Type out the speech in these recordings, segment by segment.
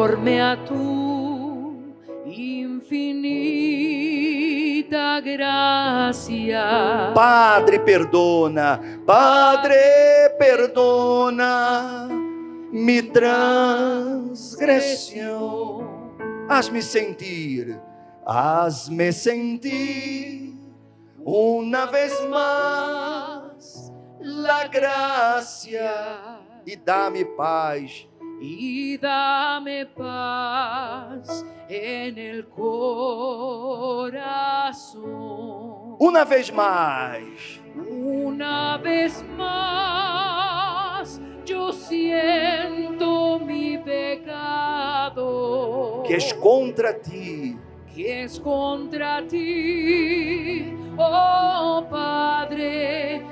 conforme a tu infinita gracia. Padre, perdona mi transgresión. Hazme sentir una vez más la gracia y dame paz. Y dame paz en el corazón. Una vez más yo siento mi pecado, que es contra ti, oh Padre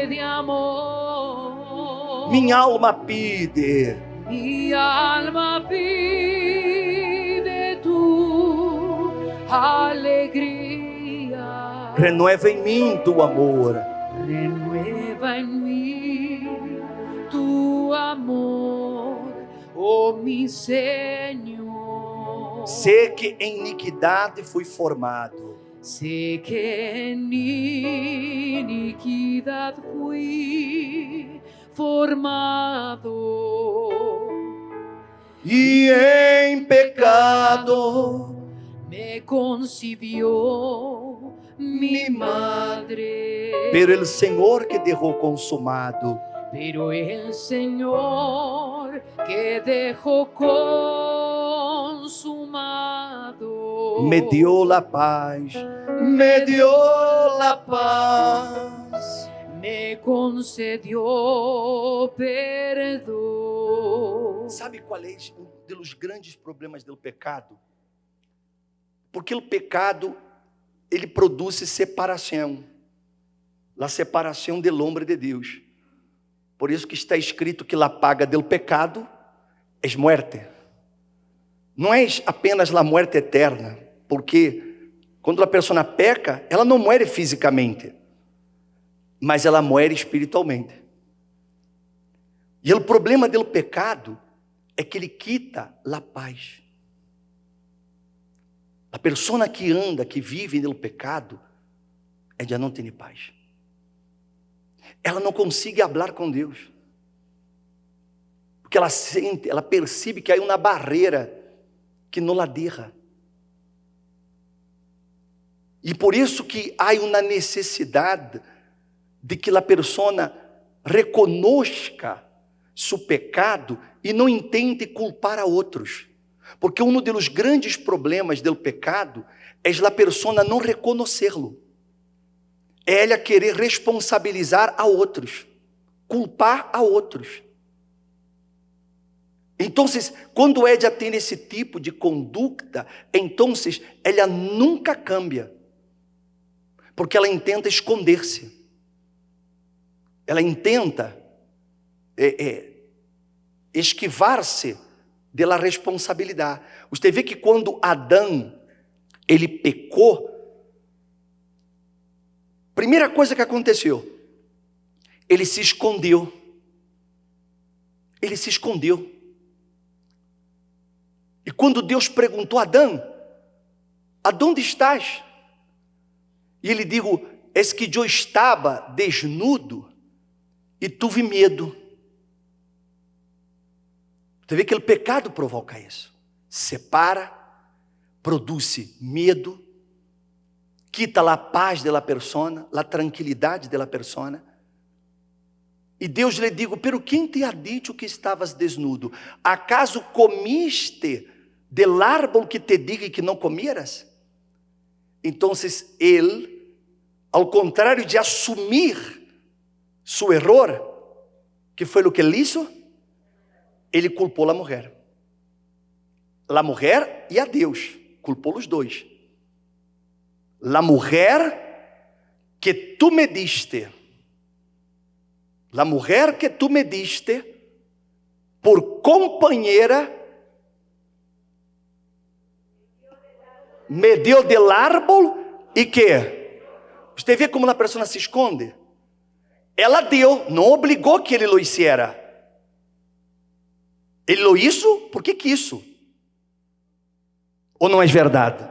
de amor. mi alma pide tu alegría. renueva en mí tu amor. Renueva en mí tu amor, oh mi Señor. Sé que em iniquidade fui formado, Sé que en iniquidad fui formado, y en pecado me concibió mi madre. pero el Senhor que dejó consumado Pero el Señor que dejó consumado me dio la paz, me concedió perdón. Sabe qual é um dos grandes problemas do pecado? Porque o pecado, ele produz separação. A separação do homem de Deus. Por isso que está escrito que a paga do pecado é muerte. Não é apenas a muerte eterna, porque quando a pessoa peca, ela não morre fisicamente, mas ela morre espiritualmente. E o problema do pecado é que ele quita a paz. A pessoa que anda, que vive no pecado, ela não tem paz. Ela não consegue falar com Deus. Porque ela sente, ela percebe que há uma barreira que não la deixa. E por isso que há uma necessidade de que a pessoa reconozca seu pecado e não intente culpar a outros. Porque um dos grandes problemas do pecado é a pessoa não reconhecê-lo. É ela querer responsabilizar a outros, culpar a outros. Então, quando ela tem esse tipo de conduta, então ela nunca cambia, porque ela intenta esconder-se. Ela intenta esquivar-se da responsabilidade. Você vê que quando Adão ele pecou, primeira coisa que aconteceu, ele se escondeu. Ele se escondeu. E quando Deus perguntou a Adão, aonde estás? E ele disse, es que eu estava desnudo e tive medo. Você vê que o pecado provoca isso. Separa, produz medo, quita a paz da pessoa, a tranquilidade da pessoa. E Deus lhe digo, pero quem te ha dicho que estavas desnudo? Acaso comiste del árbol que te dije que não comieras? Então, ele, ao contrário de assumir seu erro, que foi o que ele hizo, ele culpou a mulher. A mulher e a Deus, culpou os dois. La mujer que tu me diste, la mujer que tu me diste por companheira, me deu del árbol e que? Você vê como a pessoa se esconde? Ela deu, não obrigou que ele lo hiciera. Ele lo hizo porque quiso. Ou não é verdade?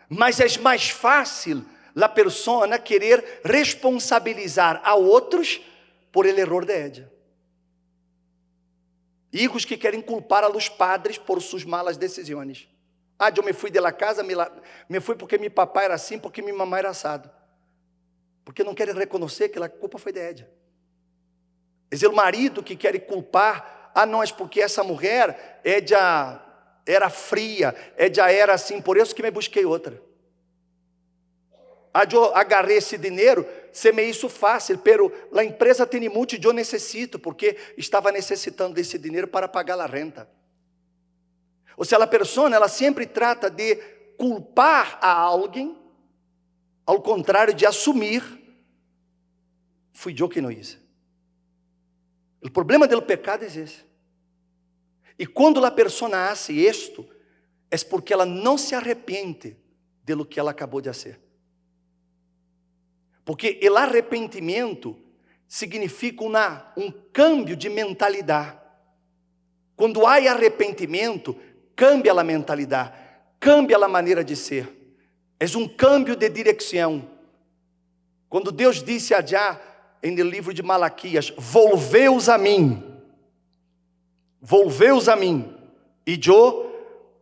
Mas é mais fácil a pessoa querer responsabilizar a outros por el error de ella. Hijos que querem culpar a los padres por suas malas decisões. Eu me fui de la casa, me fui porque meu papai era assim, porque minha mamãe era assado. Porque não querem reconhecer que a culpa foi de ella. É o marido que quer culpar, não, é porque essa mulher, ella era fria, ella era assim, por isso que me busquei outra. Eu agarrei esse dinheiro, se me hizo fácil, pero a empresa tem muito, eu necessito, porque estava necessitando desse dinheiro para pagar a renta. Ou seja, a pessoa, ela sempre trata de culpar a alguém, ao contrário de assumir, fui eu que não hice. O problema do pecado é esse. E quando a pessoa hace isto, é porque ela não se arrepende de lo que ela acabou de fazer. Porque o arrependimento significa um câmbio de mentalidade. Quando há arrependimento, cambia a mentalidade, cambia a maneira de ser. É um câmbio de direção. Quando Deus disse a Já, no livro de Malaquias, volveus a mim, e eu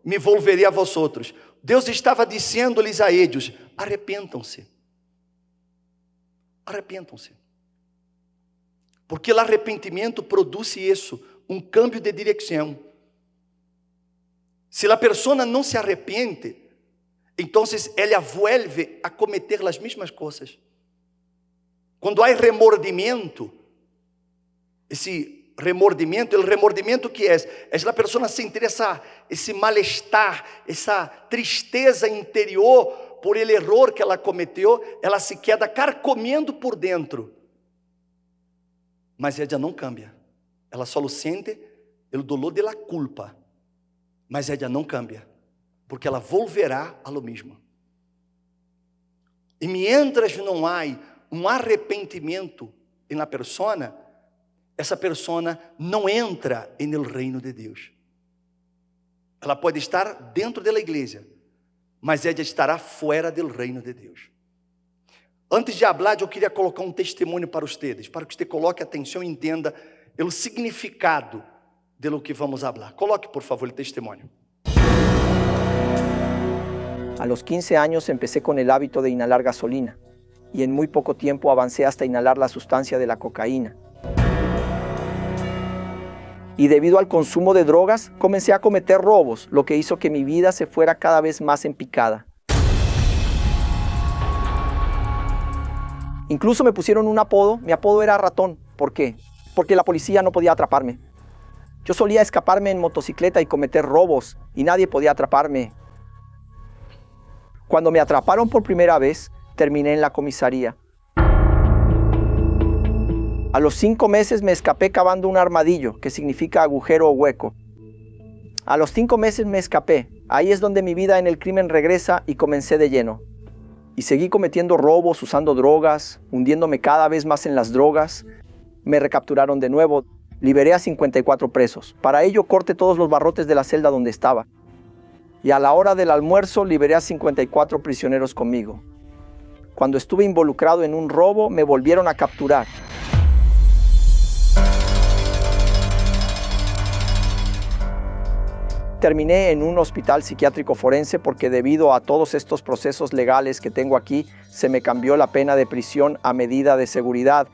me volverei a vosotros. Deus estava dizendo-lhes a eles, arrependam-se. Arrependam-se. Porque o arrependimento produz isso, um câmbio de direção. Se a pessoa não se arrepende, então ela vuelve a cometer as mesmas coisas. Quando há remordimento, o remordimento que é a pessoa sentir esse mal-estar, essa tristeza interior por el error que ela cometeu, ela se queda carcomendo por dentro. Mas ela não cambia. Ela só sente o dolor da culpa. Mas ela não cambia, porque ela volverá a lo mesmo. E mientras não há um arrependimento na persona, essa persona não entra no reino de Deus. Ela pode estar dentro da igreja, mas ela estará fora do reino de Deus. Antes de falar, eu queria colocar um testemunho para vocês, para que você coloque atenção e entenda o significado de lo que vamos falar. Coloque, por favor, o testemunho. A los 15 años empecé con el hábito de inhalar gasolina y en muy poco tiempo avancé hasta inhalar la sustancia de la cocaína. Y debido al consumo de drogas, comencé a cometer robos, lo que hizo que mi vida se fuera cada vez más en picada. Incluso me pusieron un apodo, mi apodo era Ratón. ¿Por qué? Porque la policía no podía atraparme. Yo solía escaparme en motocicleta y cometer robos, y nadie podía atraparme. Cuando me atraparon por primera vez, terminé en la comisaría. A los 5 meses me escapé cavando un armadillo, que significa agujero o hueco. A los 5 meses me escapé. Ahí es donde mi vida en el crimen regresa y comencé de lleno. Y seguí cometiendo robos, usando drogas, hundiéndome cada vez más en las drogas. Me recapturaron de nuevo. Liberé a 54 presos. Para ello corté todos los barrotes de la celda donde estaba. Y a la hora del almuerzo liberé a 54 prisioneros conmigo. Cuando estuve involucrado en un robo, me volvieron a capturar. Terminé en un hospital psiquiátrico forense porque debido a todos estos procesos legales que tengo aquí, se me cambió la pena de prisión a medida de seguridad.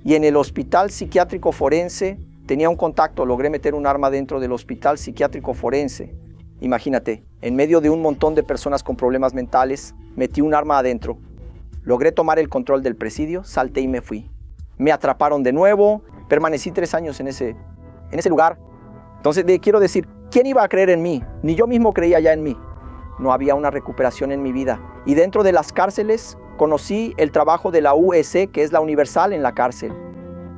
Y en el hospital psiquiátrico forense tenía un contacto, logré meter un arma dentro del hospital psiquiátrico forense. Imagínate, en medio de un montón de personas con problemas mentales, metí un arma adentro. Logré tomar el control del presidio, salté y me fui. Me atraparon de nuevo, permanecí 3 años en ese lugar. Entonces quiero decir, ¿quién iba a creer en mí? Ni yo mismo creía ya en mí. No había una recuperación en mi vida. Y dentro de las cárceles conocí el trabajo de la UEC, que es la Universal en la cárcel.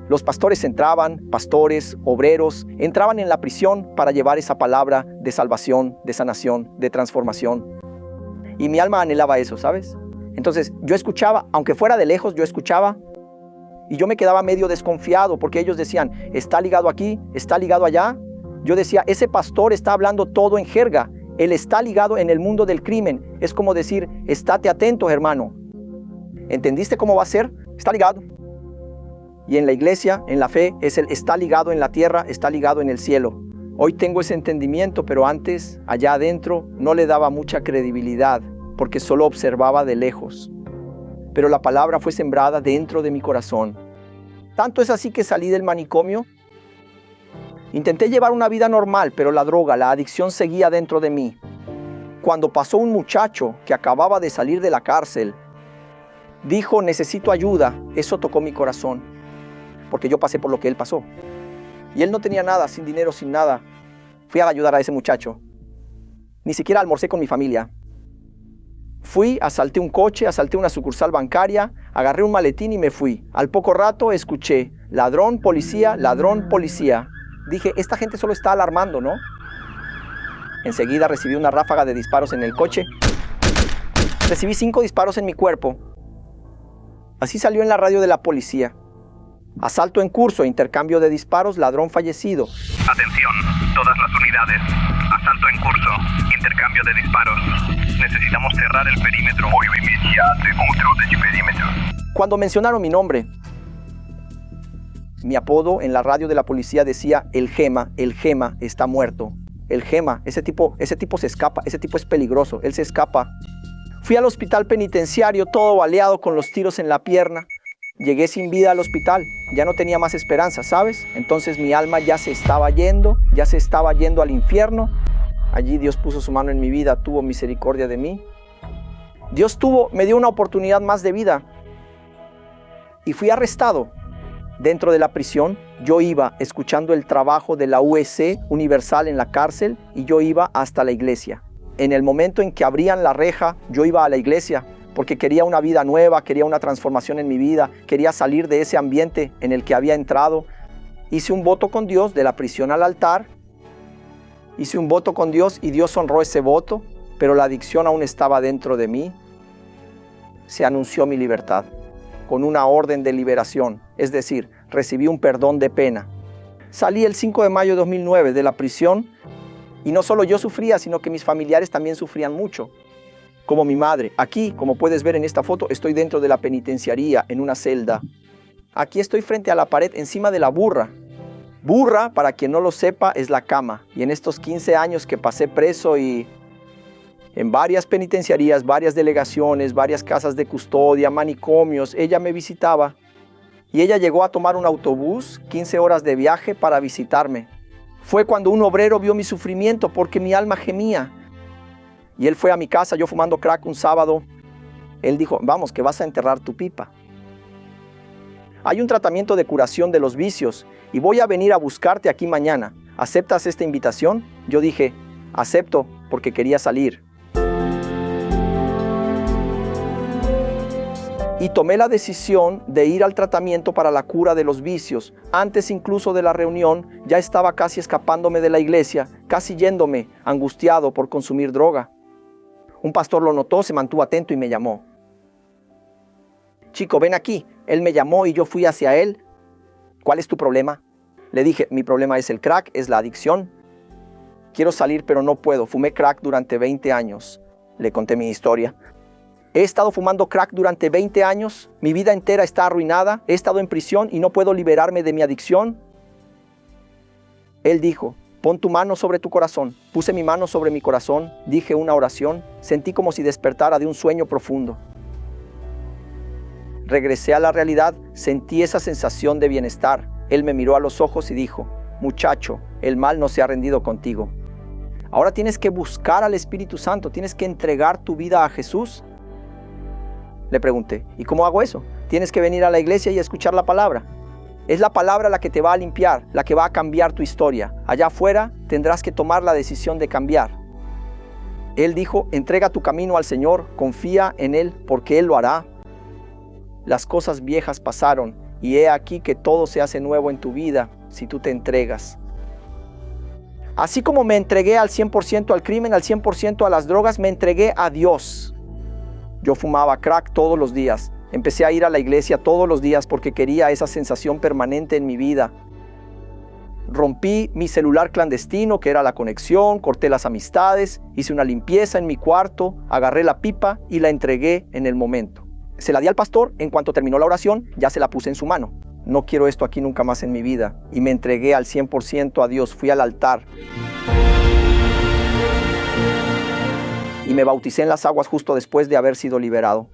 Los pastores entraban, pastores, obreros, entraban en la prisión para llevar esa palabra de salvación, de sanación, de transformación. Y mi alma anhelaba eso, ¿sabes? Entonces yo escuchaba, aunque fuera de lejos, yo escuchaba y yo me quedaba medio desconfiado porque ellos decían, está ligado aquí, está ligado allá. Yo decía, ese pastor está hablando todo en jerga. Él está ligado en el mundo del crimen. Es como decir, estate atento, hermano. ¿Entendiste cómo va a ser? Está ligado. Y en la iglesia, en la fe, es el está ligado en la tierra, está ligado en el cielo. Hoy tengo ese entendimiento, pero antes, allá adentro, no le daba mucha credibilidad, porque solo observaba de lejos. Pero la palabra fue sembrada dentro de mi corazón. Tanto es así que salí del manicomio. Intenté llevar una vida normal, pero la droga, la adicción seguía dentro de mí. Cuando pasó un muchacho que acababa de salir de la cárcel, dijo, necesito ayuda. Eso tocó mi corazón, porque yo pasé por lo que él pasó. Y él no tenía nada, sin dinero, sin nada. Fui a ayudar a ese muchacho. Ni siquiera almorcé con mi familia. Fui, asalté un coche, asalté una sucursal bancaria, agarré un maletín y me fui. Al poco rato escuché, ladrón, policía, ladrón, policía. Dije, esta gente solo está alarmando, ¿no? Enseguida recibí una ráfaga de disparos en el coche. Recibí 5 disparos en mi cuerpo. Así salió en la radio de la policía. Asalto en curso, intercambio de disparos, ladrón fallecido. Atención, todas las unidades. Asalto en curso, intercambio de disparos. Necesitamos cerrar el perímetro. Apoyo inmediato control del perímetro. Cuando mencionaron mi nombre, mi apodo en la radio de la policía decía el Gema está muerto. El Gema, ese tipo se escapa, ese tipo es peligroso, él se escapa. Fui al hospital penitenciario todo baleado con los tiros en la pierna. Llegué sin vida al hospital, ya no tenía más esperanza, ¿sabes? Entonces mi alma ya se estaba yendo al infierno. Allí Dios puso su mano en mi vida, tuvo misericordia de mí. Dios me dio una oportunidad más de vida. Y fui arrestado. Dentro de la prisión, yo iba escuchando el trabajo de la USC Universal en la cárcel y yo iba hasta la iglesia. En el momento en que abrían la reja, yo iba a la iglesia porque quería una vida nueva, quería una transformación en mi vida, quería salir de ese ambiente en el que había entrado. Hice un voto con Dios de la prisión al altar. Hice un voto con Dios y Dios honró ese voto, pero la adicción aún estaba dentro de mí. Se anunció mi libertad con una orden de liberación, es decir, recibí un perdón de pena. Salí el 5 de mayo de 2009 de la prisión y no solo yo sufría, sino que mis familiares también sufrían mucho, como mi madre. Aquí, como puedes ver en esta foto, estoy dentro de la penitenciaría, en una celda. Aquí estoy frente a la pared, encima de la burra. Burra, para quien no lo sepa, es la cama. Y en estos 15 años que pasé preso y en varias penitenciarías, varias delegaciones, varias casas de custodia, manicomios, ella me visitaba. Y ella llegó a tomar un autobús, 15 horas de viaje para visitarme. Fue cuando un obrero vio mi sufrimiento porque mi alma gemía. Y él fue a mi casa, yo fumando crack un sábado. Él dijo, vamos, que vas a enterrar tu pipa. Hay un tratamiento de curación de los vicios y voy a venir a buscarte aquí mañana. ¿Aceptas esta invitación? Yo dije, acepto porque quería salir. Y tomé la decisión de ir al tratamiento para la cura de los vicios. Antes incluso de la reunión, ya estaba casi escapándome de la iglesia, casi yéndome, angustiado por consumir droga. Un pastor lo notó, se mantuvo atento y me llamó. Chico, ven aquí. Él me llamó y yo fui hacia él. ¿Cuál es tu problema? Le dije, mi problema es el crack, es la adicción. Quiero salir pero no puedo. Fumé crack durante 20 años. Le conté mi historia. He estado fumando crack durante 20 años. Mi vida entera está arruinada. He estado en prisión y no puedo liberarme de mi adicción. Él dijo, pon tu mano sobre tu corazón. Puse mi mano sobre mi corazón. Dije una oración. Sentí como si despertara de un sueño profundo. Regresé a la realidad. Sentí esa sensación de bienestar. Él me miró a los ojos y dijo, muchacho, el mal no se ha rendido contigo. Ahora tienes que buscar al Espíritu Santo. Tienes que entregar tu vida a Jesús. Le pregunté, ¿y cómo hago eso? Tienes que venir a la iglesia y escuchar la palabra. Es la palabra la que te va a limpiar, la que va a cambiar tu historia. Allá afuera tendrás que tomar la decisión de cambiar. Él dijo, entrega tu camino al Señor, confía en Él porque Él lo hará. Las cosas viejas pasaron y he aquí que todo se hace nuevo en tu vida si tú te entregas. Así como me entregué al 100% al crimen, al 100% a las drogas, me entregué a Dios. Yo fumaba crack todos los días. Empecé a ir a la iglesia todos los días porque quería esa sensación permanente en mi vida. Rompí mi celular clandestino, que era la conexión, corté las amistades, hice una limpieza en mi cuarto, agarré la pipa y la entregué en el momento. Se la di al pastor, en cuanto terminó la oración, ya se la puse en su mano. No quiero esto aquí nunca más en mi vida. Y me entregué al 100% a Dios, fui al altar. Y me bauticé en las aguas justo después de haber sido liberado.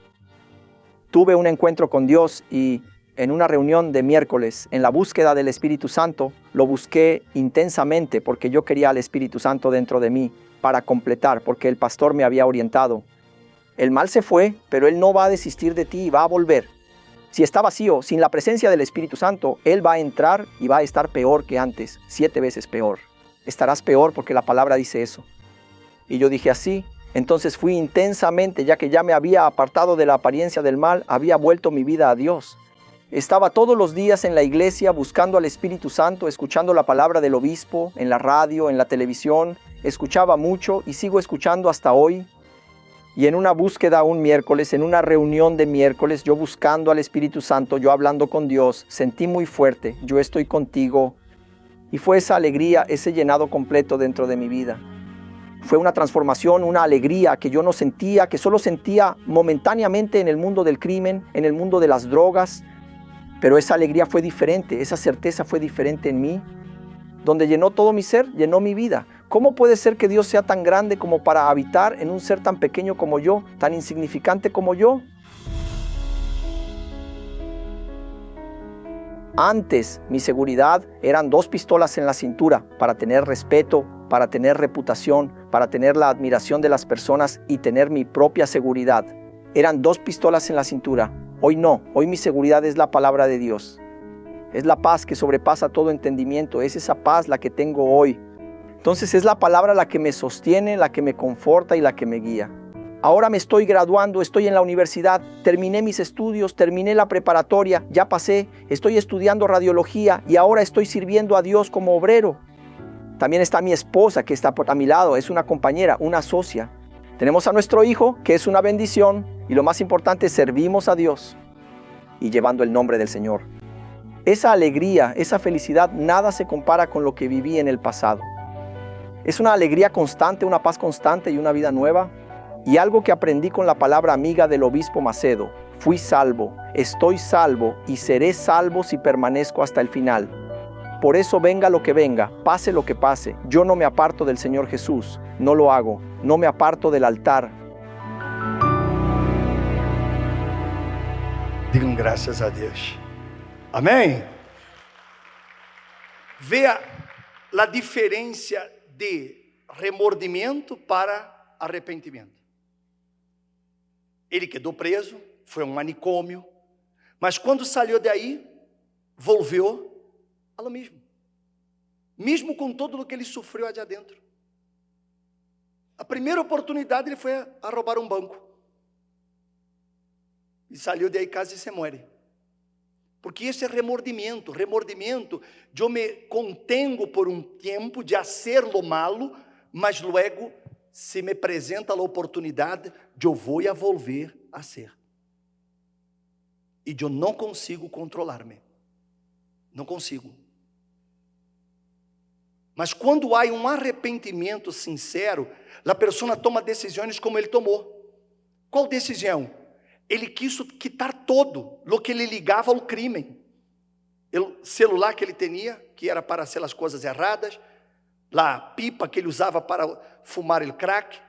Tuve un encuentro con Dios y en una reunión de miércoles, en la búsqueda del Espíritu Santo, lo busqué intensamente porque yo quería al Espíritu Santo dentro de mí para completar, porque el pastor me había orientado. El mal se fue, pero Él no va a desistir de ti y va a volver. Si está vacío, sin la presencia del Espíritu Santo, Él va a entrar y va a estar peor que antes, 7 veces peor. Estarás peor porque la palabra dice eso. Y yo dije así. Entonces fui intensamente, ya que ya me había apartado de la apariencia del mal, había vuelto mi vida a Dios. Estaba todos los días en la iglesia buscando al Espíritu Santo, escuchando la palabra del obispo, en la radio, en la televisión. Escuchaba mucho y sigo escuchando hasta hoy. Y en una búsqueda un miércoles, en una reunión de miércoles, yo buscando al Espíritu Santo, yo hablando con Dios, sentí muy fuerte, yo estoy contigo. Y fue esa alegría, ese llenado completo dentro de mi vida. Fue una transformación, una alegría que yo no sentía, que solo sentía momentáneamente en el mundo del crimen, en el mundo de las drogas. Pero esa alegría fue diferente, esa certeza fue diferente en mí, donde llenó todo mi ser, llenó mi vida. ¿Cómo puede ser que Dios sea tan grande como para habitar en un ser tan pequeño como yo, tan insignificante como yo? Antes, mi seguridad eran 2 pistolas en la cintura para tener respeto, para tener reputación, para tener la admiración de las personas y tener mi propia seguridad. Eran 2 pistolas en la cintura. Hoy no, hoy mi seguridad es la palabra de Dios. Es la paz que sobrepasa todo entendimiento, es esa paz la que tengo hoy. Entonces es la palabra la que me sostiene, la que me conforta y la que me guía. Ahora me estoy graduando, estoy en la universidad, terminé mis estudios, terminé la preparatoria, ya pasé, estoy estudiando radiología y ahora estoy sirviendo a Dios como obrero. También está mi esposa que está a mi lado, es una compañera, una socia. Tenemos a nuestro hijo, que es una bendición, y lo más importante, servimos a Dios y llevando el nombre del Señor. Esa alegría, esa felicidad, nada se compara con lo que viví en el pasado. Es una alegría constante, una paz constante y una vida nueva. Y algo que aprendí con la palabra amiga del obispo Macedo: fui salvo, estoy salvo y seré salvo si permanezco hasta el final. Por eso venga lo que venga, pase lo que pase, yo no me aparto del Señor Jesús, no lo hago, no me aparto del altar. Digam graças a Deus. Amém? Veja a diferença de remordimento para arrependimento. Ele quedou preso, foi um manicômio, mas quando saiu daí, volveu a lo mesmo. Mesmo com tudo o que ele sofreu ali adentro. A primeira oportunidade ele foi a roubar um banco. E saiu daí quase se morre. Porque esse é remordimento. Remordimento, eu me contengo por um tempo de hacer lo malo, mas luego, se me apresenta a oportunidade, eu vou a volver a ser. E eu não consigo controlar-me. Não consigo. Mas quando há um arrependimento sincero, a pessoa toma decisões como ele tomou. Qual decisão? Ele quis quitar todo o que lhe ligava ao crime. O celular que ele tinha, que era para hacer as coisas erradas, a pipa que ele usava para fumar o crack,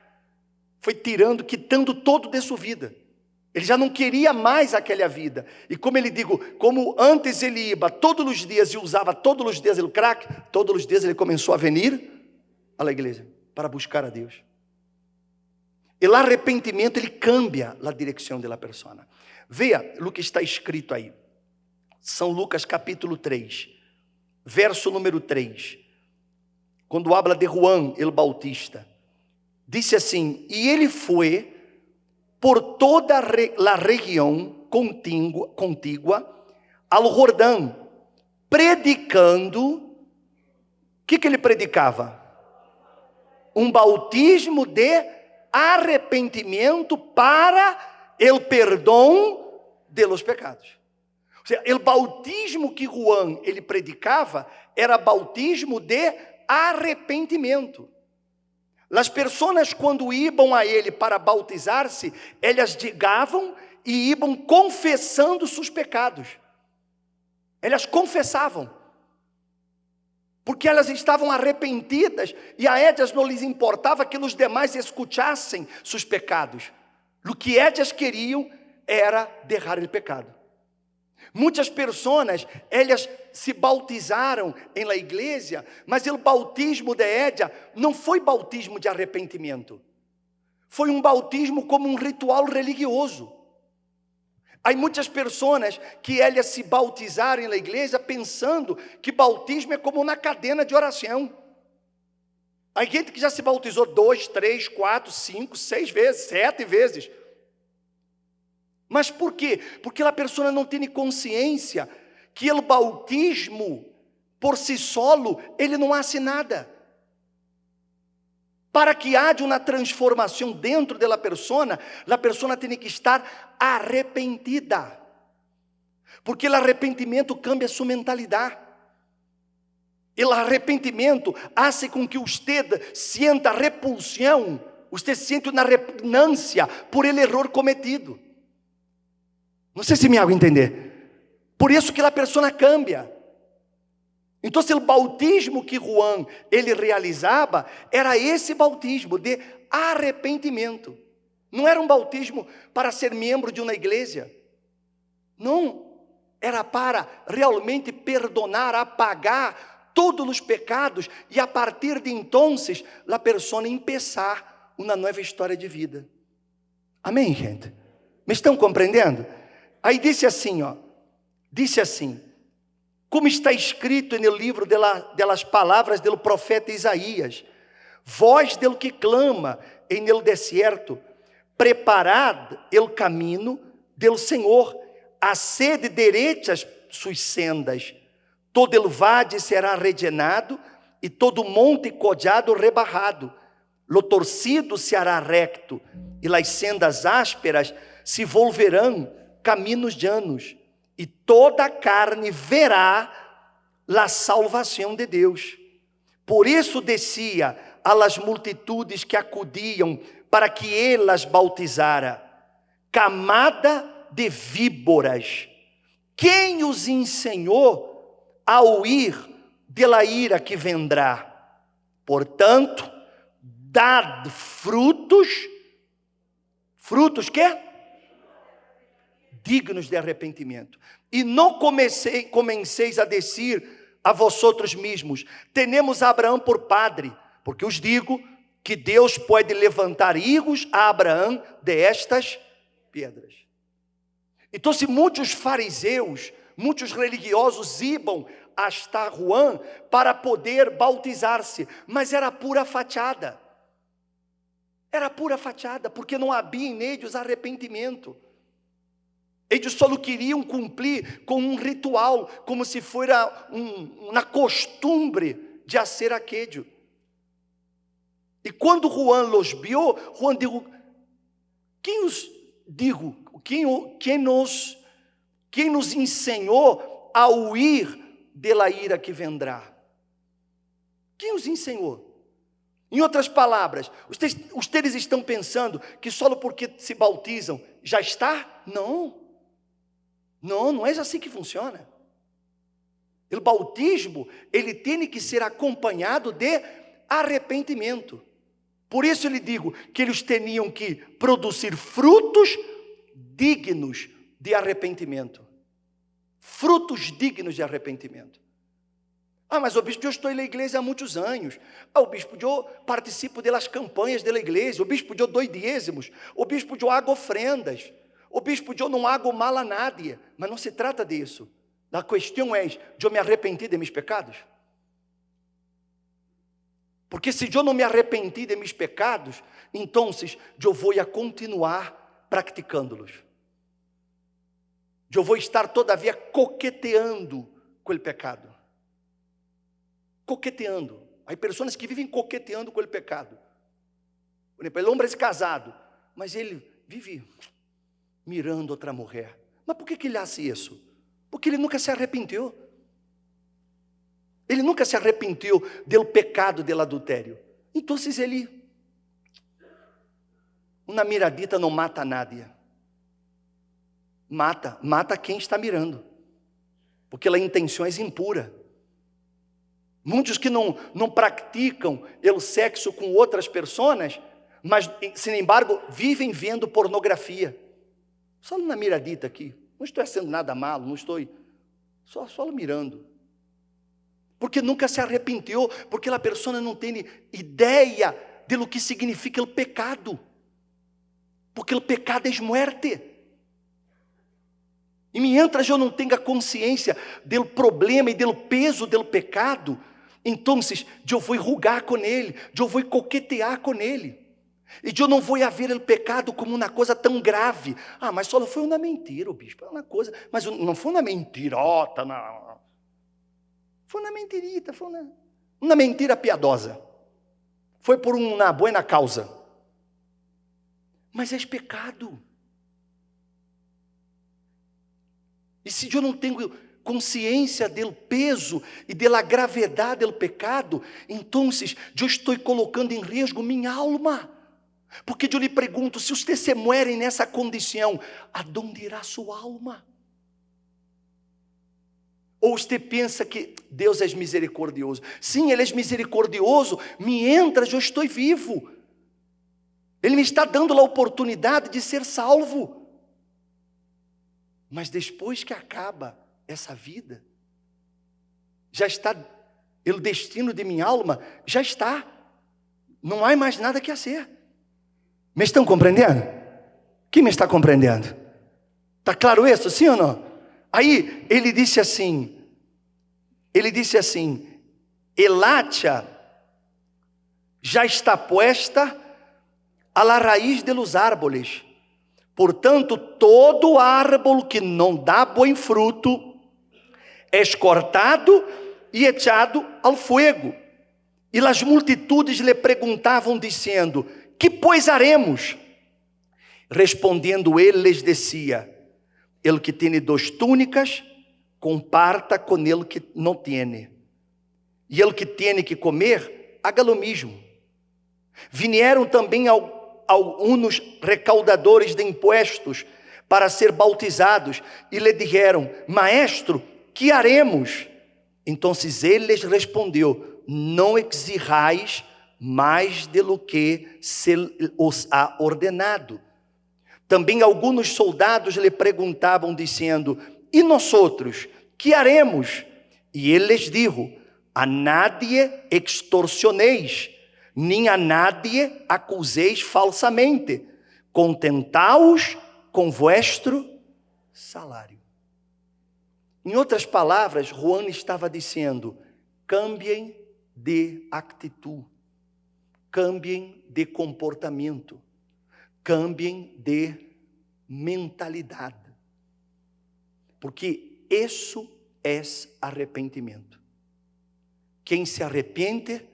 foi tirando, quitando todo de sua vida. Ele já não queria mais aquela vida. E como ele digo, como antes ele ia todos os dias e usava todos os dias o crack, todos os dias ele começou a vir à igreja para buscar a Deus. E o arrependimento, ele cambia a direção da pessoa. Veja o que está escrito aí. São Lucas capítulo 3, verso número 3. Quando habla de Juan el Bautista, disse assim: e ele foi por toda a região contígua ao Jordão, predicando. O que ele predicava? Um bautismo de arrependimento para o perdão de los pecados. Ou seja, o bautismo que Juan ele predicava era bautismo de arrependimento. As pessoas, quando iam a ele para bautizar-se, elas chegavam e iam confessando seus pecados. Elas confessavam, porque elas estavam arrependidas e a elas não lhes importava que os demais escutassem seus pecados. O que elas queriam era deixar o pecado. Muitas pessoas, elas se bautizaram em la igreja, mas o bautismo de ella não foi bautismo de arrependimento. Foi um bautismo como um ritual religioso. Há muitas pessoas que elas se bautizaram na igreja pensando que bautismo é como uma cadena de oração. Há gente que já se bautizou 2, 3, 4, 5, 6 vezes, 7 vezes. Mas por quê? Porque a pessoa não tem consciência que o bautismo, por si solo, ele não hace nada. Para que haja uma transformação dentro da pessoa, a pessoa tem que estar arrependida. Porque o arrependimento cambia sua mentalidade. O arrependimento hace com que você sienta repulsão, você siente uma repugnância por el erro cometido. Não sei se me hago entender. Por isso que a pessoa cambia. Então, o bautismo que Juan ele realizava era esse bautismo de arrependimento. Não era um bautismo para ser membro de uma igreja. Não, era para realmente perdonar, apagar todos os pecados e a partir de então, a pessoa começar uma nova história de vida. Amém, gente? Me estão compreendendo? Aí disse assim, como está escrito no livro delas palavras do profeta Isaías: voz del que clama em el deserto, preparad el caminho del Senhor, haced derechas suas sendas, todo el vade será rellenado e todo monte collado rebarrado, lo torcido se hará recto e las sendas ásperas se volverão caminhos llanos, e toda a carne verá a salvação de Deus. Por isso descia a las multitudes que acudiam para que ele as bautizara. Camada de víboras, quem os ensinou a huir de la ira que vendrá? Portanto, dad frutos que? Dignos de arrependimento. E não comenceis a dizer a vosotros mesmos: tenemos a Abraão por padre, porque os digo que Deus pode levantar hijos a Abraão de estas pedras. Então, se muitos fariseus, muitos religiosos iam hasta Juan para poder bautizar-se, mas era pura fachada. Era pura fachada, porque não havia neles arrependimento. Eles só queriam cumprir com um ritual, como se fosse uma costumbre de fazer aquello. E quando Juan los viu, Juan disse: quem nos ensinou a huir de la ira que vendrá? Quem os ensinou? Em outras palavras, vocês estão pensando que só porque se bautizam já está? Não. Não é assim que funciona. O bautismo, ele tem que ser acompanhado de arrependimento. Por isso ele digo que eles tinham que produzir frutos dignos de arrependimento. Frutos dignos de arrependimento. Mas o bispo, eu estou na igreja há muitos anos. O bispo, eu participo das campanhas da igreja. O bispo, eu dou dízimos. O bispo, eu hago ofrendas. O bispo, eu não hago mal a nadie. Mas não se trata disso. A questão é: eu me arrependi de meus pecados? Porque se eu não me arrependi de meus pecados, então eu vou continuar praticando-los. Eu vou estar todavia coqueteando com o pecado. Coqueteando. Há pessoas que vivem coqueteando com o pecado. Por exemplo, o homem é casado, mas ele vive mirando outra mulher. Mas por que ele faz isso? Porque ele nunca se arrependeu. Ele nunca se arrependeu do pecado do adultério. Então, ele, uma miradita não mata nadie. Mata quem está mirando. Porque a intenção é impura. Muitos que não praticam o sexo com outras pessoas, mas, sin embargo, vivem vendo pornografia. Só uma miradita aqui. Não estou fazendo nada malo, não estou... Só mirando. Porque nunca se arrependeu, porque a pessoa não tem ideia de lo que significa o pecado. Porque o pecado é muerte. E mientras eu não tenha consciência do problema e do peso do pecado, então eu vou rugar com ele, eu vou coquetear com ele. E eu não vou ver o pecado como uma coisa tão grave. Ah, mas só foi uma mentira, bispo, é uma coisa. Mas não foi uma mentirota, não. Foi uma mentirita, foi uma mentira piadosa. Foi por uma boa causa. Mas é pecado. E se eu não tenho consciência do peso e da gravidade do pecado, então eu estou colocando em risco minha alma. Porque eu lhe pergunto, se você se muere nessa condição, aonde irá sua alma? Ou você pensa que Deus é misericordioso? Sim, Ele é misericordioso, mientras eu estou vivo. Ele me está dando a oportunidade de ser salvo. Mas depois que acaba essa vida, já está, o destino de minha alma já está. Não há mais nada que fazer. Me estão compreendendo? Quem me está compreendendo? Está claro isso, sim ou não? Aí ele disse assim, el hacha já está puesta a la raiz de los árboles. Portanto, todo árbol que não dá bom fruto é cortado e echado ao fogo. E as multitudes lhe perguntavam, dizendo: que pois haremos? Respondendo ele, lhes dizia: el que tem 2 túnicas, comparta com ele que não tem. E ele que tem que comer, haga lo mesmo. Vieram também alguns recaudadores de impostos para ser bautizados e lhe disseram: maestro, que haremos? Então ele lhes respondeu: não exijais mais de lo que se os ha ordenado. Também alguns soldados lhe perguntavam, dizendo: e nós outros, que haremos? E ele lhes disse: a nadie extorsioneis, nem a nadie acuseis falsamente, contentaos com vuestro salário. Em outras palavras, Juan estava dizendo: cambiem de atitude, cambiem de comportamento, cambiem de mentalidade, porque isso é arrependimento. Quem se arrepende,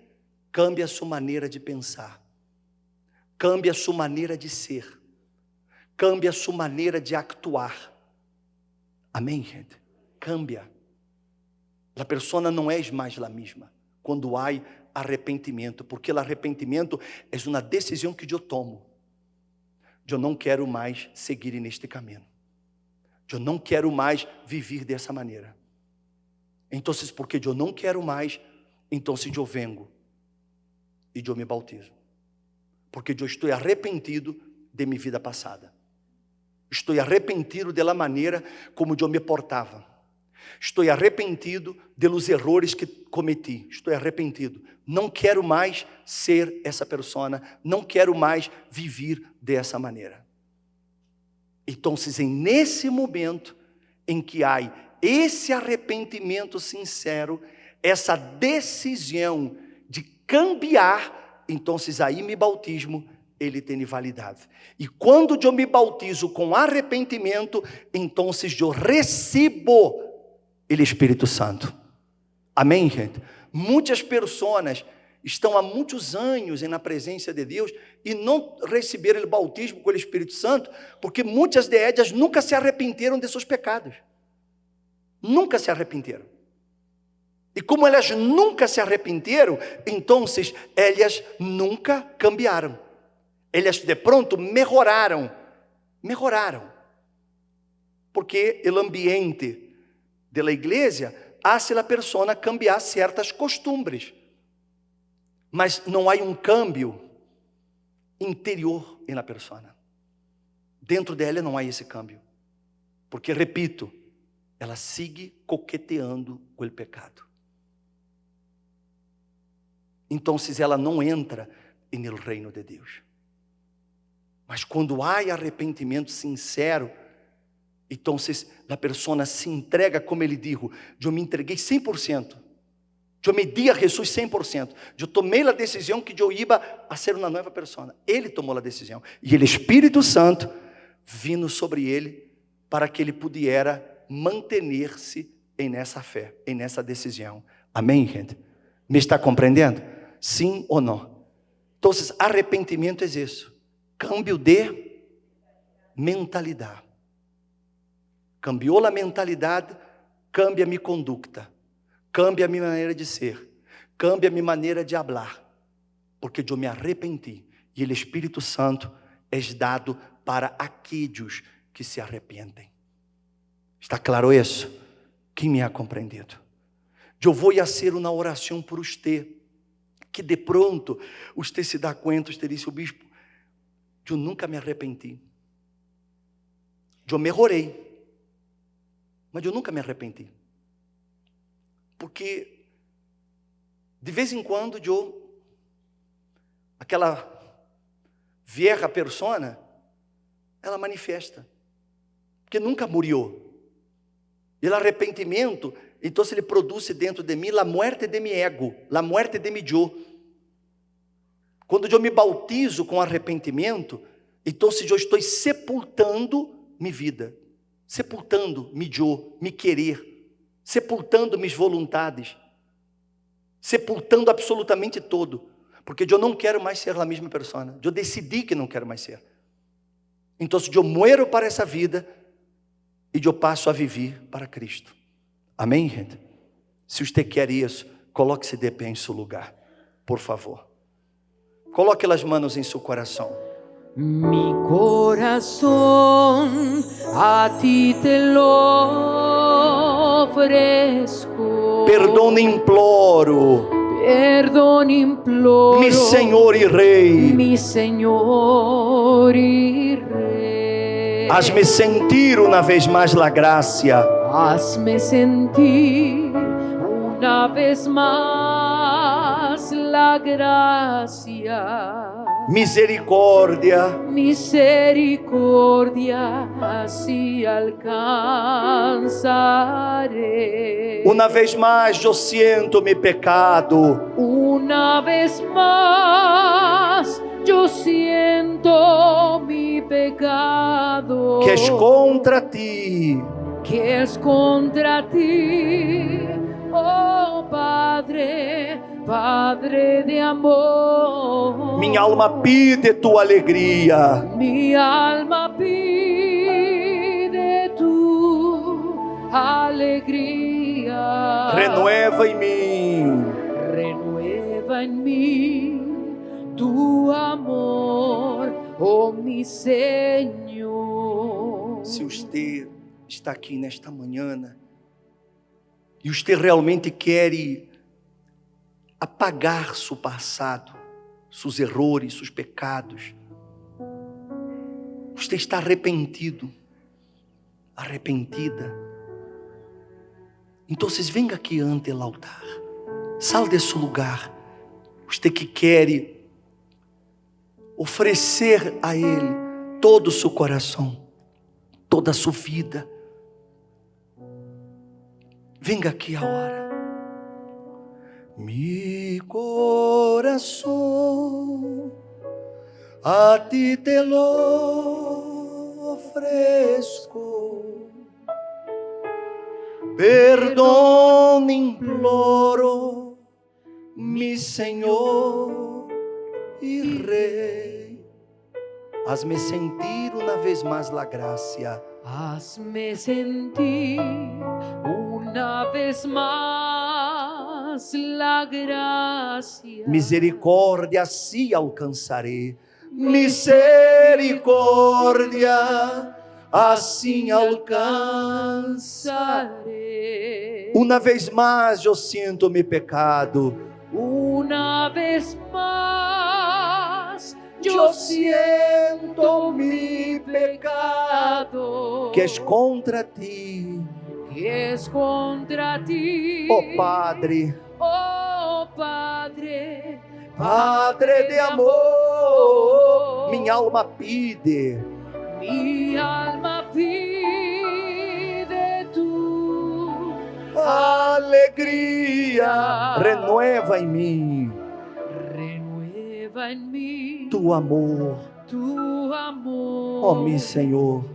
cambia a sua maneira de pensar, cambia a sua maneira de ser, cambia a sua maneira de actuar. Amém, gente? Cambia. A pessoa não é mais a mesma quando há arrependimento, porque o arrependimento é uma decisão que eu tomo. Eu não quero mais seguir neste caminho. Eu não quero mais viver dessa maneira. Então, porque eu não quero mais, então eu venho e eu me bautizo. Porque eu estou arrependido de minha vida passada. Estou arrependido da maneira como eu me portava. Estou arrependido dos erros que cometi. Estou arrependido. Não quero mais ser essa pessoa. Não quero mais viver dessa maneira. Então, nesse momento em que há esse arrependimento sincero, essa decisão de cambiar, então aí meu bautismo, ele tem validade. E quando eu me bautizo com arrependimento, então eu recebo o Espírito Santo. Amém, gente? Muitas pessoas estão há muitos anos na presença de Deus e não receberam o bautismo com o Espírito Santo, porque muitas de elas nunca se arrependeram de seus pecados. nunca se arrependeram. E como elas nunca se arrependeram, então elas nunca cambiaram. Elas de pronto melhoraram. Porque o ambiente da igreja hace a pessoa cambiar certas costumbres. Mas não há cambio interior na pessoa. Dentro dela não há esse cambio. Porque, repito, ela sigue coqueteando com o pecado. Então, ela não entra no reino de Deus. Mas quando há arrependimento sincero, então a pessoa se entrega, como ele disse, eu me entreguei 100%. Eu me di a Jesus 100%. Eu tomei a decisão que eu ia a ser uma nova pessoa. Ele tomou a decisão. E o Espírito Santo vindo sobre ele para que ele pudesse manter-se nessa fé, nessa decisão. Amém, gente? Me está compreendendo? Sim ou não? Então, arrependimento é isso. Cambio de mentalidade. Cambiou a mentalidade, cambia a minha conduta, cambia a minha maneira de ser, cambia a minha maneira de falar, porque eu me arrependi e o Espírito Santo é dado para aqueles que se arrependem. Está claro isso? Quem me ha compreendido? Eu vou fazer uma oração por você, que de pronto você se dá conta, você disse, o bispo, eu nunca me arrependi. Eu melhorei, mas eu nunca me arrependi. Porque de vez em quando aquela vieja persona, ela manifesta, porque nunca morreu. E o arrependimento, então ele produz dentro de mim a morte de meu ego, a morte de meu eu. Quando eu me bautizo com arrependimento, então eu estou sepultando minha vida, sepultando meu eu, me querer, sepultando minhas vontades, sepultando absolutamente todo, porque eu não quero mais ser a mesma pessoa. Eu decidi que não quero mais ser. Então eu muero para essa vida e eu passo a viver para Cristo. Amém, gente? Se você quer isso, coloque-se de pé em seu lugar, por favor. Coloque as mãos em seu coração. Mi corazón a ti te lo ofrezco. Perdão imploro. Perdón imploro. Mi Senhor e Rei. Mi Señor y Rey. Hazme sentir uma vez mais a graça. Hazme sentir una vez más la gracia. Misericórdia. Misericordia así alcanzaré. Uma vez mais eu sinto meu pecado. Una vez más yo siento mi pecado. Que es contra ti. Que es contra ti, oh Padre, Padre de amor. Minha alma pide tua alegria. Mi alma pide tu alegría. Renueva em mim. Renueva en mí tu amor, oh mi Señor. Se você está aqui nesta manhã e você realmente quer apagar seu passado, seus erros, seus pecados, você está arrependido, arrependida, então venha aqui ante o altar, saia desse lugar, você que quer oferecer a Ele todo o seu coração, toda a sua vida. Venga aqui a hora. Mi coração a ti te lo ofrezco. Perdão imploro, mi Senhor e Rei. Hazme sentir uma vez mais a graça. Hazme sentir una vez más la gracia. Misericórdia assim alcançarei. Misericórdia assim alcançarei. Uma vez mais eu sinto meu pecado. Una vez más Eu siento mi pecado, que es contra ti, que es contra ti, oh Padre, Padre de amor. Minha alma pide, mi alma pide tu alegria, renueva em mim en mí tu amor, oh mi Senhor,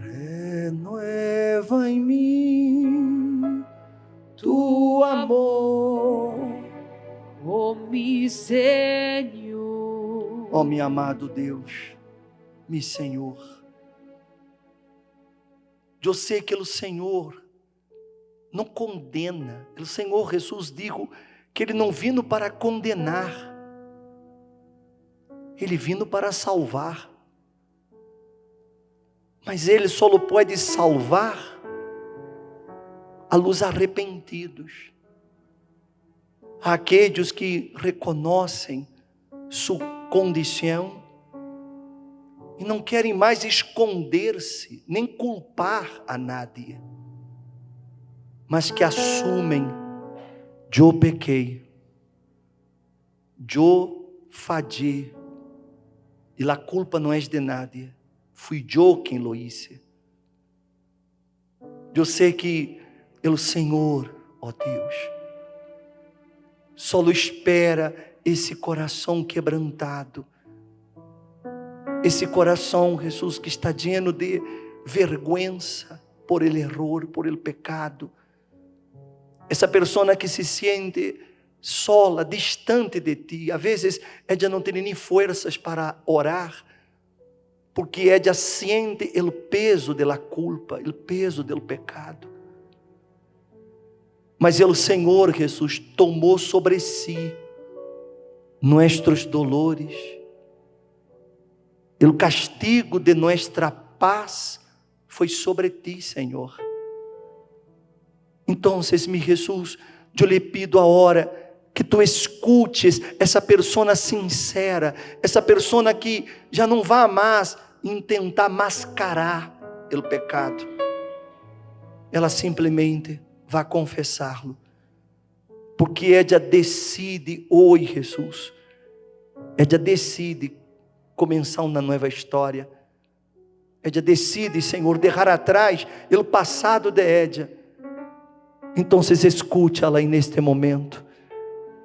renueva em mim tu amor, oh mi Senhor, oh meu amado Deus, meu Senhor. Eu sei que o Senhor não condena. O Senhor Jesus dijo que Ele não vindo para condenar, Ele vindo para salvar. Mas Ele só pode salvar a los arrependidos, aqueles que reconhecem sua condição e não querem mais esconder-se, nem culpar a nadie, mas que assumem: eu pequei, eu falhei, e a culpa não é de nadie, fui eu quem lo hice. Eu sei que o Senhor, ó Deus, só espera esse coração quebrantado, esse coração, Jesus, que está lleno de vergonha por el error, por el pecado. Essa pessoa que se sente sola, distante de ti. Às vezes, ela não tem nem forças para orar, porque ela sente o peso da culpa, o peso do pecado. Mas o Senhor Jesus tomou sobre si nossos dolores, o castigo de nossa paz foi sobre ti, Senhor. Então, meu Jesus, eu lhe pido agora que tu escutes essa pessoa sincera, essa pessoa que já não vai mais tentar mascarar o pecado. Ela simplesmente vai confessá-lo, porque ela decide hoje, Jesus, ela decide começar uma nova história. Ela decide, Senhor, deixar atrás o passado de ela. Então, escute-la aí neste momento.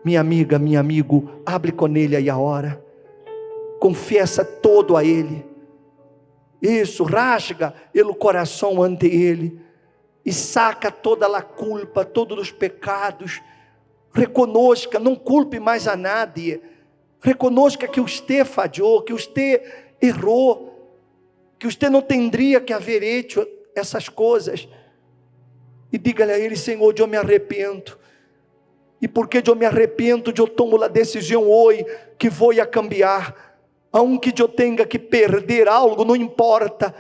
Minha amiga, meu amigo, hable com ele aí agora. Confessa todo a ele. Isso, rasga o coração ante ele. E saca toda a culpa, todos os pecados. Reconozca, não culpe mais a nadie. Reconozca que você falhou, que você errou, que você não teria que haver hecho essas coisas. E diga-lhe a ele: Senhor, eu me arrependo. E porque eu me arrependo, eu tomo a decisão hoje que vou a cambiar. Aunque eu tenha que perder algo, não importa.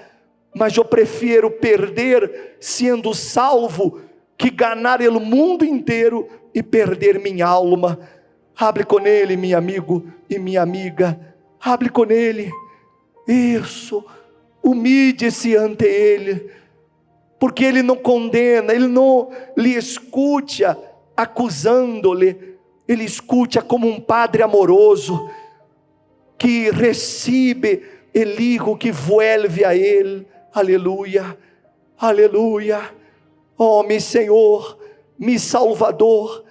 Mas eu prefiro perder sendo salvo que ganhar o mundo inteiro e perder minha alma. Hable com ele, meu amigo e minha amiga. Hable com ele. Isso. Humilhe-se ante ele. Porque ele não condena, ele não lhe escuta acusando-lhe. Ele escuta como um padre amoroso que recebe o hijo que vuelve a ele. Aleluia, aleluia. Oh, meu Senhor, meu Salvador,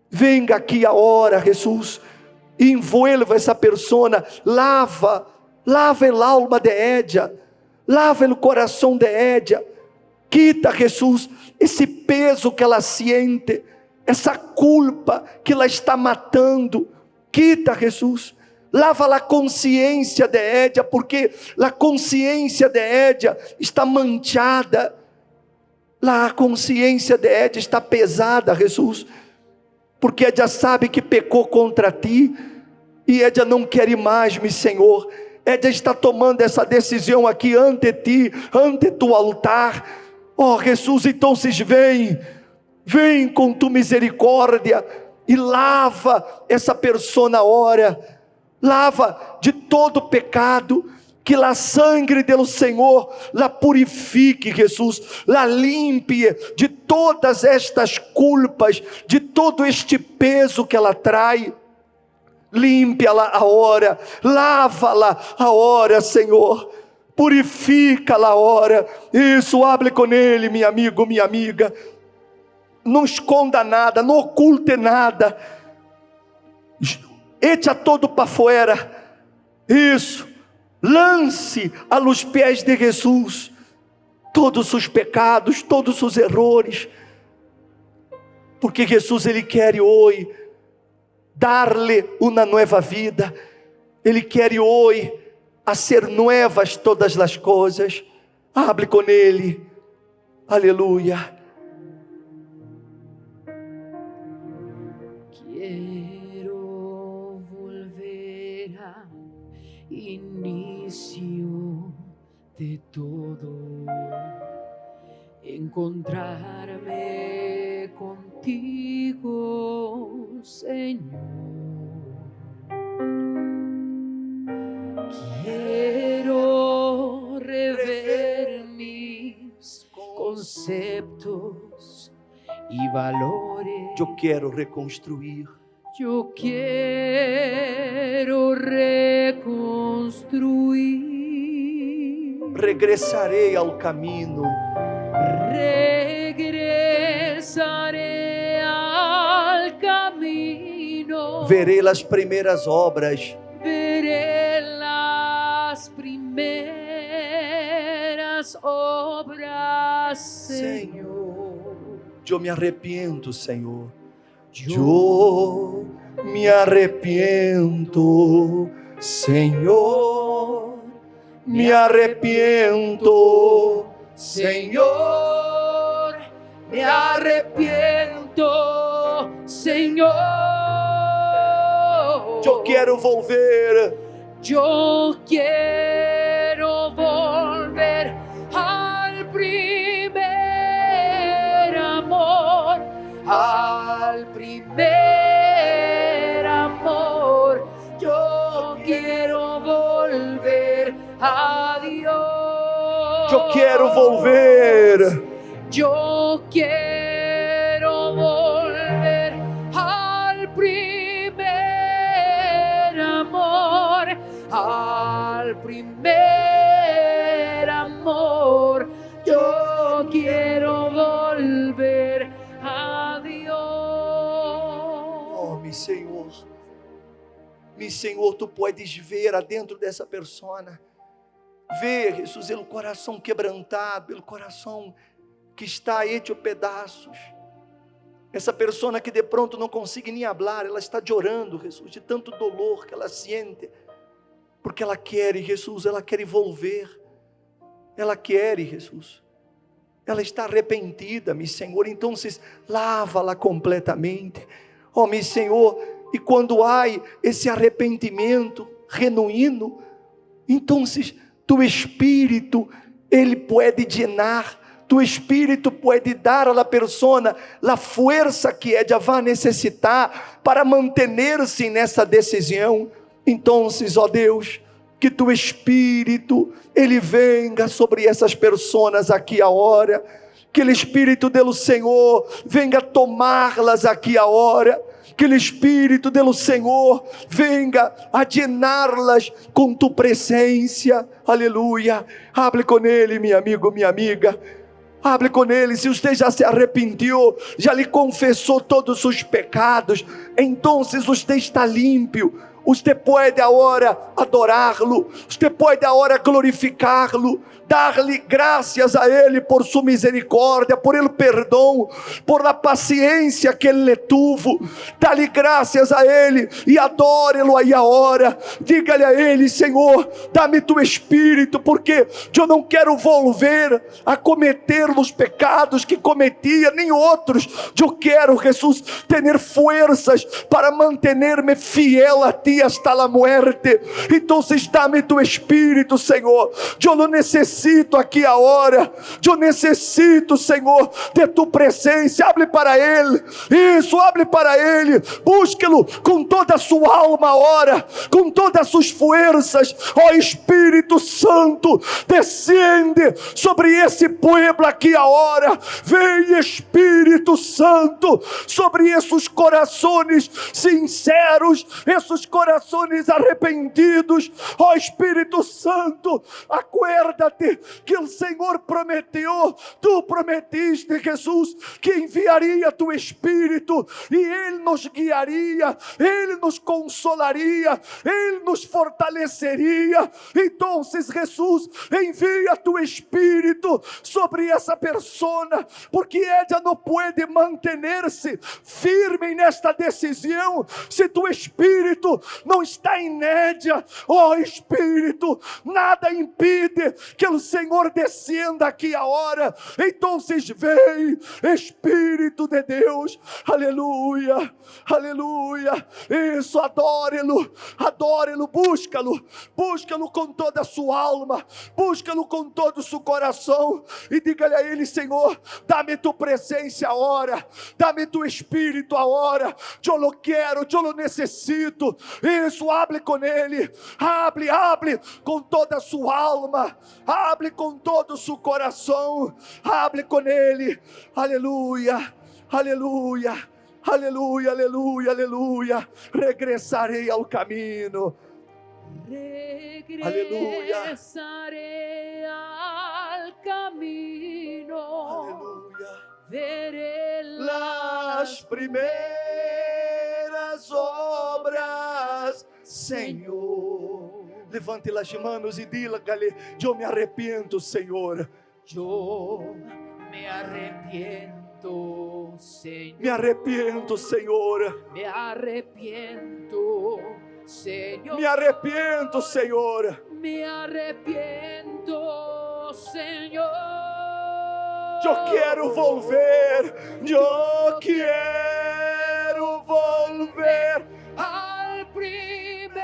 venga aqui agora, Jesus, e envolva essa pessoa, lava a alma de ella, lava o coração de ella, quita, Jesus, esse peso que ela sente, essa culpa que ela está matando, quita, Jesus, Lava a consciência de ella, porque a consciência de ella está manchada. A consciência de ella está pesada, Jesus, porque ella sabe que pecou contra ti, e ella não quer mais, meu Senhor. Ella está tomando essa decisão aqui ante ti, ante tu altar. Oh Jesus, então vem com tu misericórdia e lava essa persona ora, lava de todo pecado, que a sangre do Senhor la purifique, Jesus, la limpie de todas estas culpas, de todo este peso que ela trai. Límpia-la agora, lava-la agora, Senhor, purifica-la agora. Isso, hable com ele, meu amigo, minha amiga. Não esconda nada, não oculte nada, echa todo para fora. Isso, lance a los pés de Jesus todos os pecados, todos os erros, porque Jesus, Ele quer hoje dar-lhe uma nova vida. Ele quer hoje hacer nuevas todas as coisas. Hable com Ele, aleluia. Quiero volver a inicio de todo, encontrarme contigo, Señor. Quiero rever mis conceptos y valores. Eu quero reconstruir. Yo quiero reconstruir. Regressarei ao caminho. Regresaré al camino. Verei as primeiras obras. Veré las primeras obras, Señor. Eu me arrependo, Senhor. Eu me arrependo, Senhor. Me arrependo, Senhor. Me arrepiento, Señor. Eu quero volver. Yo quiero volver al primer amor, al primer amor. Yo quiero volver a Dios. Eu quero volver. Yo quiero volver al primer amor, al primer amor. Yo quiero volver a Dios. Oh, meu Senhor, tu podes ver adentro dessa persona. Ver, Jesus, o coração quebrantado, o coração que está hecho pedaços. Essa persona que de pronto não consegue nem falar, ela está chorando, Jesus, de tanto dolor que ela sente, porque ela quer, Jesus, ela quer volver, ela quer, Jesus, ela está arrependida, meu Senhor. Então, lava-la completamente, oh, meu Senhor. E quando há esse arrependimento genuíno, então, tu Espírito, Ele pode llenar. Tu Espírito pode dar à persona a força que ela vai necessitar para manter-se nessa decisão. Então, ó Deus, que tu Espírito, Ele venga sobre essas pessoas aqui agora, que o Espírito do Senhor venga tomá-las aqui agora, que o Espírito do Senhor venga a llená-las com tu presença, aleluia. Hable com Ele, meu amigo, minha amiga. Hable com Ele. Se você já se arrependeu, já lhe confessou todos os pecados, então você está limpo. Usted pode agora adorá-lo, usted pode agora glorificá-lo, dar-lhe graças a Ele por sua misericórdia, por el perdão, por la paciência que Ele tuvo. Dá-lhe graças a Ele e adore-lo aí agora. Diga-lhe a Ele: Senhor, dá-me tu Espírito, porque eu não quero volver a cometer os pecados que cometia, nem outros. Eu quero, Jesus, ter forças para manter-me fiel a Ti hasta la muerte. Então, dá-me tu Espírito, Senhor. Eu lo necessito aqui agora. Eu necessito, Senhor, de tu presença. Hable para Ele. Isso, hable para Ele. Busque-lo com toda a sua alma agora, com todas as suas forças. Ó Espírito Santo, descende sobre esse povo aqui agora. Vem, Espírito Santo, sobre esses corações sinceros, esses corações arrependidos. Ó Espírito Santo, acuérdate que o Senhor prometeu, tu prometiste, Jesus, que enviaria tu Espírito e Ele nos guiaria, Ele nos consolaria, Ele nos fortaleceria. Então, Jesus, envia tu Espírito sobre essa persona, porque ela não pode manter-se firme nesta decisão se tu Espírito não está em ella. Ó Espírito, nada impede que o Senhor descenda aqui agora. Então vem, Espírito de Deus. Aleluia, aleluia. Isso, adore-lo, adore-lo, busca-lo com toda a sua alma, busca-lo com todo o seu coração e diga-lhe a Ele: Senhor, dá-me tu presença agora, dá-me tu Espírito agora. Eu lo quero, eu lo necessito. Isso, hable com Ele, hable com toda a sua alma, hable com todo o seu coração, hable com Ele. Aleluia, aleluia, aleluia, aleluia, aleluia. Regressarei ao caminho. Regresaré al camino. Aleluia. Veré Las primeiras obras, Senhor. Levante las manos e diga-lhe: eu me arrependo, Senhor. Yo me arrepiento, Señor. Me arrependo, Senhor. Me arrepiento, Señor. Me arrependo, Senhor. Me arrepiento, Señor. Eu quero volver. Eu quero volver al primer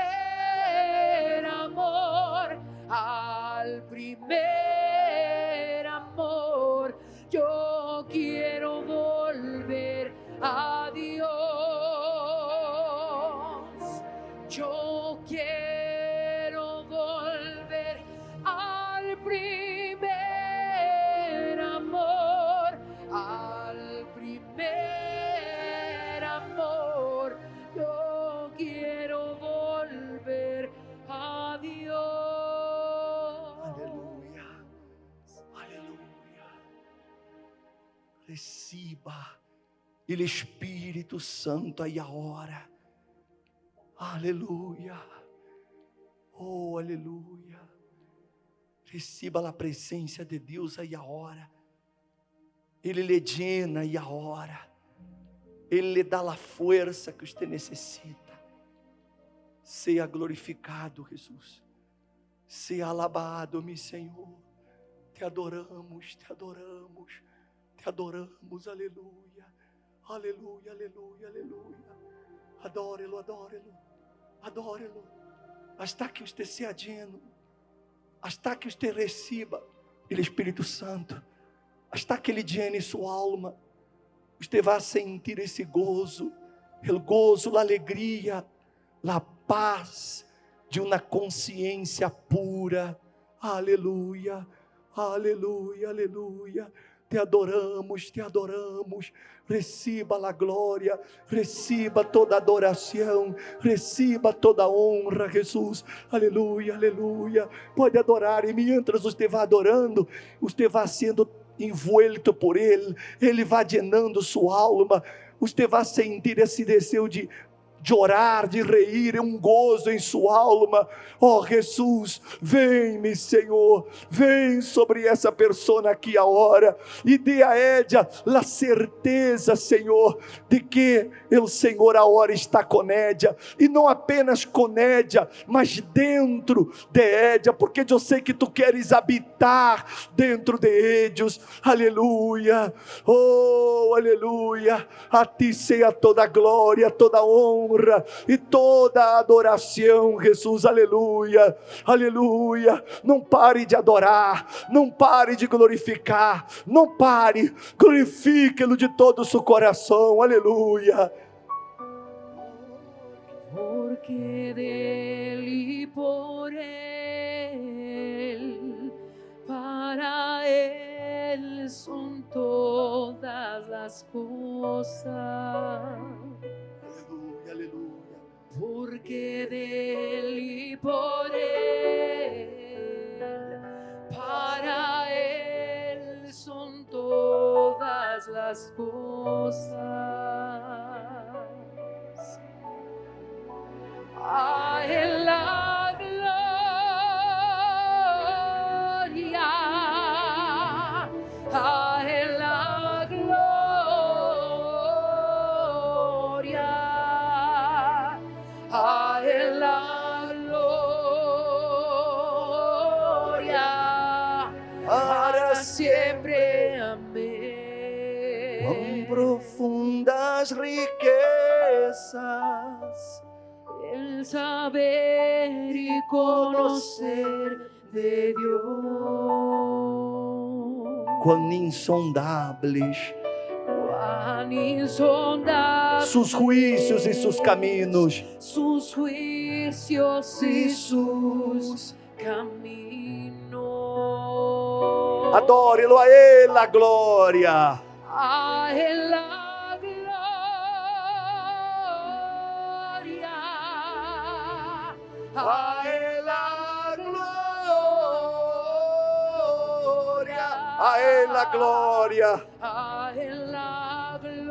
amor, al primer amor. Yo quiero volver a Dios. Yo quiero volver al primer amor, al primer amor. Yo quiero volver a Dios. Aleluia, aleluia. Receba o Espírito Santo aí agora. Aleluia, oh aleluia. Receba a presença de Deus aí agora. Ele lhe llena aí agora. Ele lhe dá a força que você necessita. Seja glorificado, Jesus. Seja alabado, meu Senhor. Te adoramos, te adoramos, te adoramos. Aleluia, aleluia, aleluia, aleluia. Adore-lo, adore-lo, adore-lo. Hasta que você seja lleno, hasta que você receba o Espírito Santo, hasta que Ele llene sua alma. Você vai sentir esse gozo, o gozo, a alegria, a paz de uma consciência pura. Aleluia, aleluia, aleluia. Te adoramos, te adoramos. Receba a glória, receba toda adoração, receba toda honra, Jesus. Aleluia, aleluia. Pode adorar, e mientras você vai adorando, você vai sendo envolto por Ele. Ele vai llenando sua alma. Você vai sentir esse desejo de de orar, de reír, um gozo em sua alma. Oh Jesus, vem-me, Senhor, vem sobre essa pessoa aqui agora e dê a Édia a certeza, Senhor, de que o Senhor agora está com Édia, e não apenas com Édia, mas dentro de Édia, porque eu sei que tu queres habitar dentro de Édios. Aleluia, oh aleluia, a ti seja toda a glória, toda a honra e toda a adoração, Jesus. Aleluia, aleluia. Não pare de adorar, não pare de glorificar, não pare, glorifique-lo de todo o seu coração. Aleluia. Porque dele y por él, para él son todas las cosas. Aleluia, aleluia. Porque dele y por él, para él son todas las cosas. A él la gloria, a él la gloria, a él la gloria, para siempre. Amén. Quão profundas riquezas El saber y conocer de Dios. quão insondáveis Cuán insondables sus juicios e sus caminos. sus juicios y sus caminos. Adore-lo a Ele a glória. A él la gloria, A Ele a glória. A Ele a glória. a él la gloria,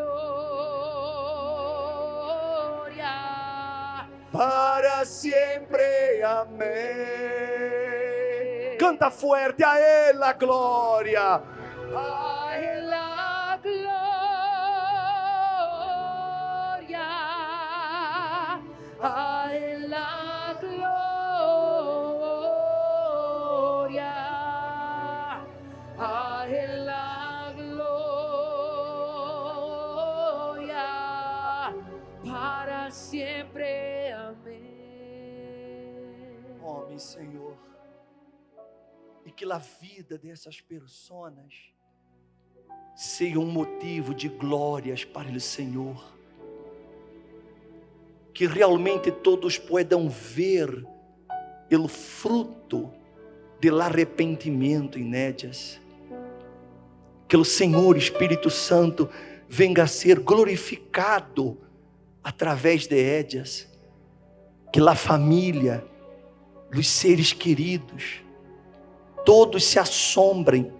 Para sempre. Amém. Canta fuerte, a Ele a glória. a él la gloria, a él la gloria, a él la gloria, para siempre. Amén. Oh, meu Senhor, e que a vida dessas pessoas seja um motivo de glórias para o Senhor, que realmente todos possam ver o fruto do arrependimento em Édias, que o Senhor Espírito Santo venga a ser glorificado através de Édias, que a família, os seres queridos, todos se assombrem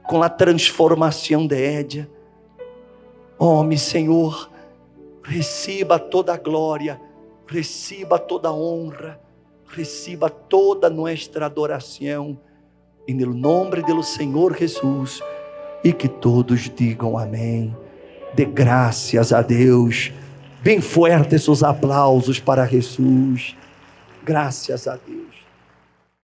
com a transformação de Édia. Oh, meu Senhor, receba toda a glória, receba toda a honra, receba toda nossa adoração, em nome do Senhor Jesus, e que todos digam amém. Dê graças a Deus, bem fortes os aplausos para Jesus. Graças a Deus.